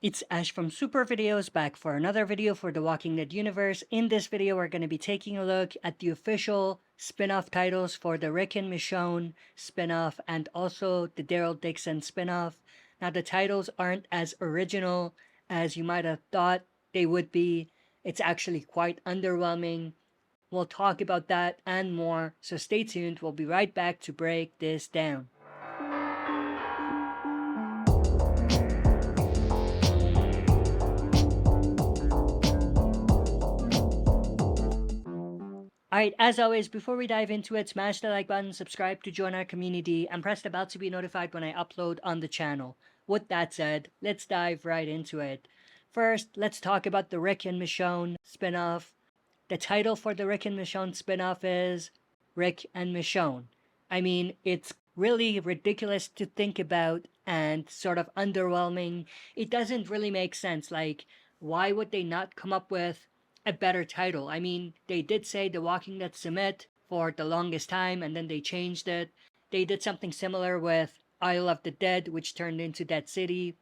It's Ash from SuperVideos back for another video for the Walking Dead universe. In this video, we're going to be taking a look at the official spin-off titles for the Rick and Michonne spin-off and also the Daryl Dixon spin-off. Now, the titles aren't as original as you might have thought they would be. It's actually quite underwhelming. We'll talk about that and more, so stay tuned. We'll be right back to break this down. Alright, as always, before we dive into it, smash the like button, subscribe to join our community, and press the bell to be notified when I upload on the channel. With that said, let's dive right into it. First, let's talk about the Rick and Michonne spinoff. The title for the Rick and Michonne spinoff is Rick and Michonne. I mean, it's really ridiculous to think about and sort of underwhelming. It doesn't really make sense. Like, why would they not come up with a better title? I mean, they did say The Walking Dead Summit for the longest time, and then they changed it. They did something similar with Isle of the Dead, which turned into Dead City.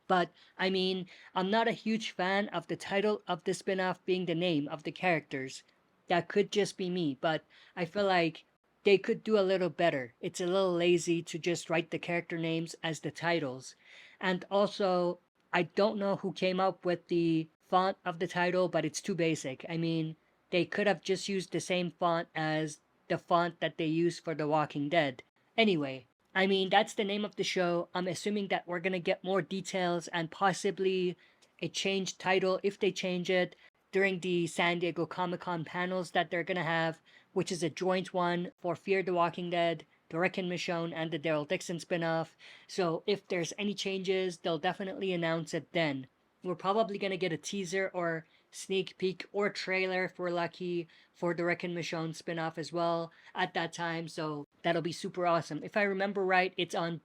But, I mean, I'm not a huge fan of the title of the spinoff being the name of the characters. That could just be me, but I feel like they could do a little better. It's a little lazy to just write the character names as the titles. And also, I don't know who came up with the font of the title, but it's too basic. I mean, they could have just used the same font as the font that they use for The Walking Dead. Anyway, I mean, that's the name of the show. I'm assuming that we're gonna get more details and possibly a changed title if they change it during the San Diego Comic-Con panels that they're gonna have, which is a joint one for Fear the Walking Dead, the Rick and Michonne, and the Daryl Dixon spinoff. So if there's any changes, they'll definitely announce it then. We're probably gonna get a teaser or sneak peek or trailer if we're lucky for the Rick and Michonne spinoff as well at that time, so that'll be super awesome. If I remember right, it's on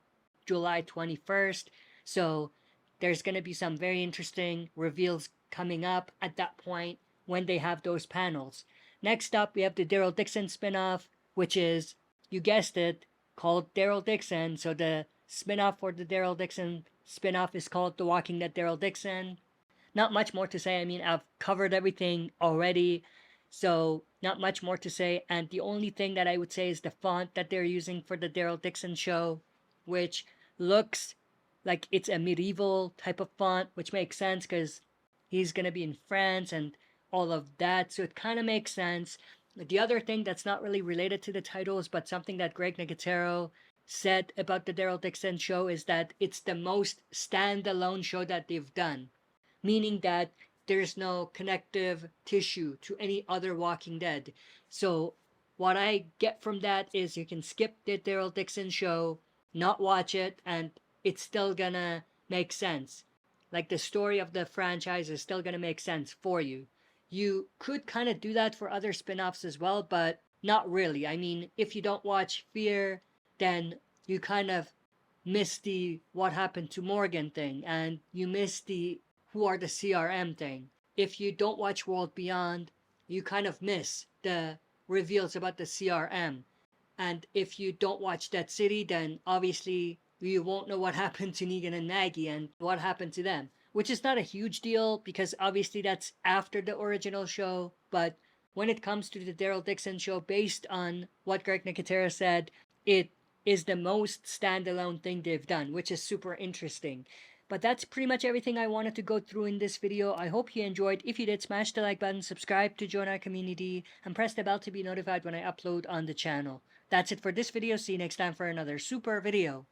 July 21st, so there's gonna be some very interesting reveals coming up at that point when they have those panels. Next up, we have the Daryl Dixon spinoff, which is, you guessed it, called Daryl Dixon. So the spinoff for the Daryl Dixon spinoff is called The Walking Dead Daryl Dixon. Not much more to say. I mean, I've covered everything already, so not much more to say. And the only thing that I would say is the font that they're using for the Daryl Dixon show, which looks like it's a medieval type of font, which makes sense because he's gonna be in France and all of that, so it kind of makes sense. The other thing that's not really related to the titles, but something that Greg Nicotero said about the Daryl Dixon show is that it's the most standalone show that they've done, meaning that there's no connective tissue to any other Walking Dead. So what I get from that is you can skip the Daryl Dixon show, not watch it, and it's still gonna make sense. Like, the story of the franchise is still gonna make sense for you. You could kind of do that for other spin-offs as well, but not really. I mean, if you don't watch Fear, then you kind of miss the what happened to Morgan thing, and you miss the who are the CRM thing. If you don't watch World Beyond, you kind of miss the reveals about the CRM. And if you don't watch Dead City, then obviously you won't know what happened to Negan and Maggie and what happened to them. Which is not a huge deal because obviously that's after the original show. But when it comes to the Daryl Dixon show, based on what Greg Nicotero said, it is the most standalone thing they've done, which is super interesting. But that's pretty much everything I wanted to go through in this video. I hope you enjoyed. If you did, smash the like button, subscribe to join our community, and press the bell to be notified when I upload on the channel. That's it for this video. See you next time for another super video.